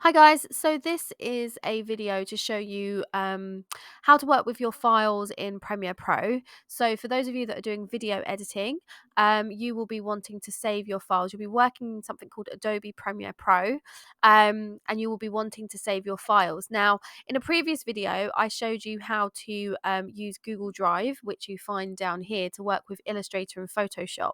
Hi guys, so this is a video to show you how to work with your files in Premiere Pro. So for those of you that are doing video editing, you will be wanting to save your files. You'll be working in something called Adobe Premiere Pro, and you will be wanting to save your files. Now, in a previous video, I showed you how to use Google Drive, which you find down here, to work with Illustrator and Photoshop.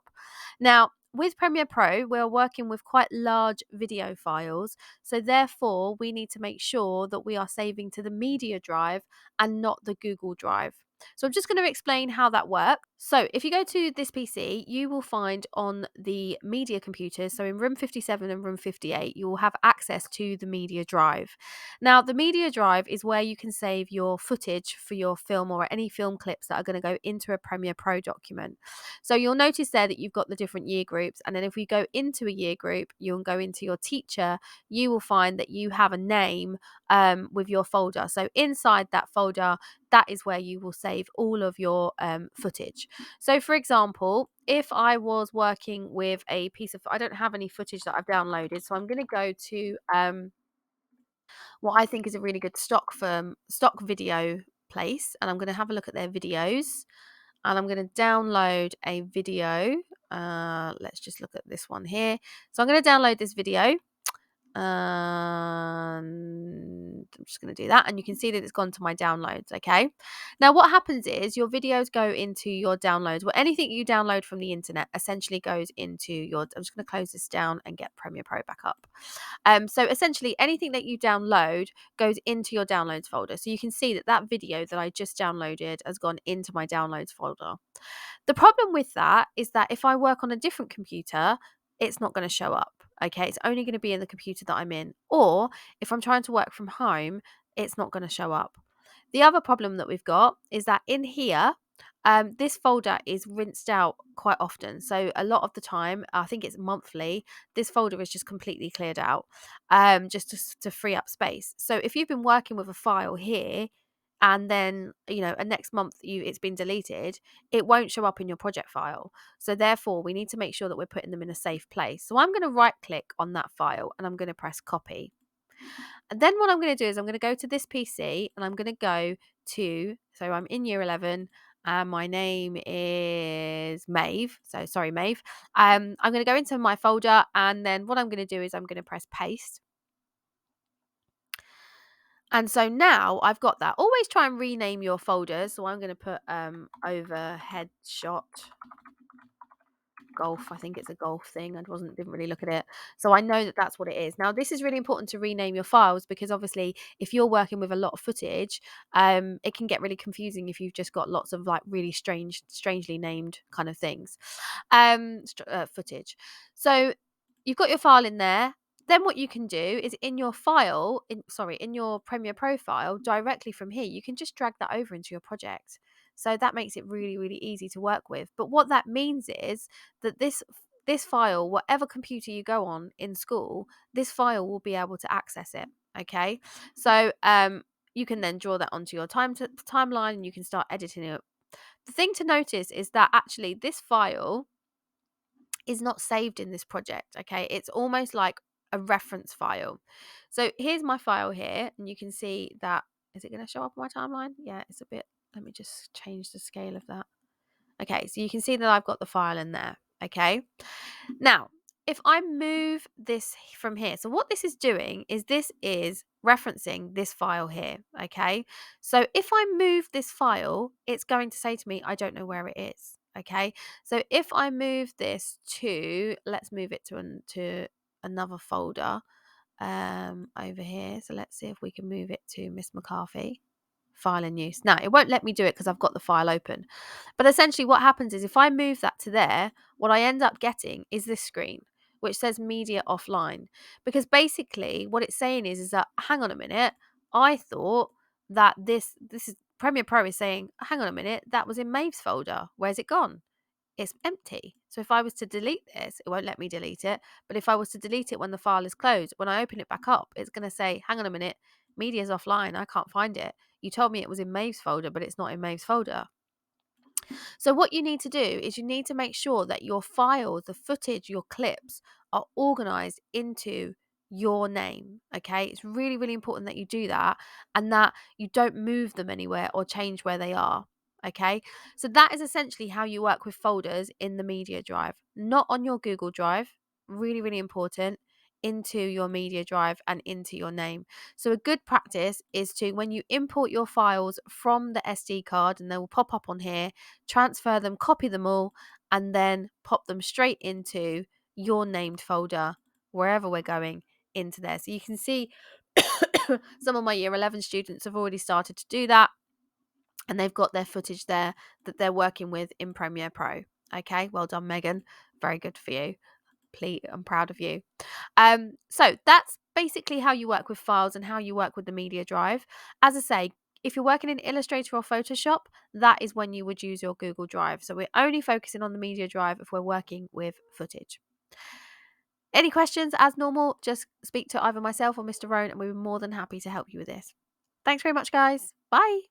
Now, with Premiere Pro, we're working with quite large video files, so therefore we need to make sure that we are saving to the media drive and not the Google Drive. So I'm just going to explain how that works. So if you go to this PC, you will find on the media computers, so in room 57 and room 58, you will have access to the media drive. Now, the media drive is where you can save your footage for your film or any film clips that are going to go into a Premiere Pro document. So you'll notice there that you've got the different year groups. And then if we go into a year group, you'll go into your teacher, you will find that you have a name with your folder. So inside that folder, that is where you will save all of your footage. So for example, if I was working with a piece of, I don't have any footage that I've downloaded, so I'm going to go to what I think is a really good stock video place, and I'm going to have a look at their videos, and I'm going to download a video. Let's just look at this one here. So I'm going to download this video, and I'm just going to do that, and you can see that it's gone to my downloads. Okay, now what happens is your videos go into your downloads. Well, anything you download from the internet essentially goes into your, I'm just going to close this down and get Premiere Pro back up. So essentially anything that you download goes into your downloads folder. So you can see that that video that I just downloaded has gone into my downloads folder. The problem with that is that if I work on a different computer, it's not going to show up. Okay, it's only going to be in the computer that I'm in. Or if I'm trying to work from home, it's not going to show up. The other problem that we've got is that in here, this folder is rinsed out quite often. So a lot of the time, I think it's monthly, this folder is just completely cleared out, just to free up space. So if you've been working with a file here, and then a next month it's been deleted, it won't show up in your project file. So therefore we need to make sure that we're putting them in a safe place. So I'm going to right click on that file and I'm going to press copy. And then what I'm going to do is I'm going to go to this PC and I'm going to go to, so I'm in year 11 and my name is Maeve. So sorry, Maeve. I'm going to go into my folder, and then what I'm going to do is I'm going to press paste. And so now I've got that. Always try and rename your folders. So I'm going to put overhead shot golf. I think it's a golf thing. Didn't really look at it, so I know that that's what it is. Now this is really important to rename your files, because obviously if you're working with a lot of footage, it can get really confusing if you've just got lots of like really strangely named kind of things, footage. So you've got your file in there. Then what you can do is in your file, in your Premiere Profile, directly from here, you can just drag that over into your project. So that makes it really, really easy to work with. But what that means is that this file, whatever computer you go on in school, this file will be able to access it. Okay, so you can then draw that onto your timeline, and you can start editing it. The thing to notice is that actually this file is not saved in this project. Okay, it's almost like a reference file. So here's my file here, and you can see that, is it going to show up on my timeline? Yeah, it's a bit, let me just change the scale of that. Okay, so you can see that I've got the file in there. Okay, now if I move this from here, so what this is doing is this is referencing this file here. Okay, so if I move this file, it's going to say to me, I don't know where it is. Okay, so if I move this to, let's move it to another folder over here. So let's see if we can move it to Miss McCarthy file in use. Now it won't let me do it because I've got the file open, but essentially what happens is if I move that to there, what I end up getting is this screen which says media offline, because basically what it's saying is that, hang on a minute, I thought that this is Premiere Pro is saying, hang on a minute, that was in Maeve's folder, where's it gone? It's empty. So if I was to delete this, it won't let me delete it. But if I was to delete it when the file is closed, when I open it back up, it's going to say, hang on a minute, media's offline. I can't find it. You told me it was in Maeve's folder, but it's not in Maeve's folder. So what you need to do is you need to make sure that your files, the footage, your clips are organized into your name. Okay, it's really, really important that you do that and that you don't move them anywhere or change where they are. Okay, so that is essentially how you work with folders in the media drive, not on your Google Drive. Really, really important, into your media drive and into your name. So, a good practice is to, when you import your files from the SD card, and they will pop up on here, transfer them, copy them all, and then pop them straight into your named folder wherever we're going into there. So you can see some of my year 11 students have already started to do that, and they've got their footage there that they're working with in Premiere Pro. Okay, well done, Megan. Very good for you. Please, I'm proud of you. So that's basically how you work with files and how you work with the media drive. As I say, if you're working in Illustrator or Photoshop, that is when you would use your Google Drive. So we're only focusing on the media drive if we're working with footage. Any questions, as normal, just speak to either myself or Mr. Roan, and we're more than happy to help you with this. Thanks very much, guys. Bye.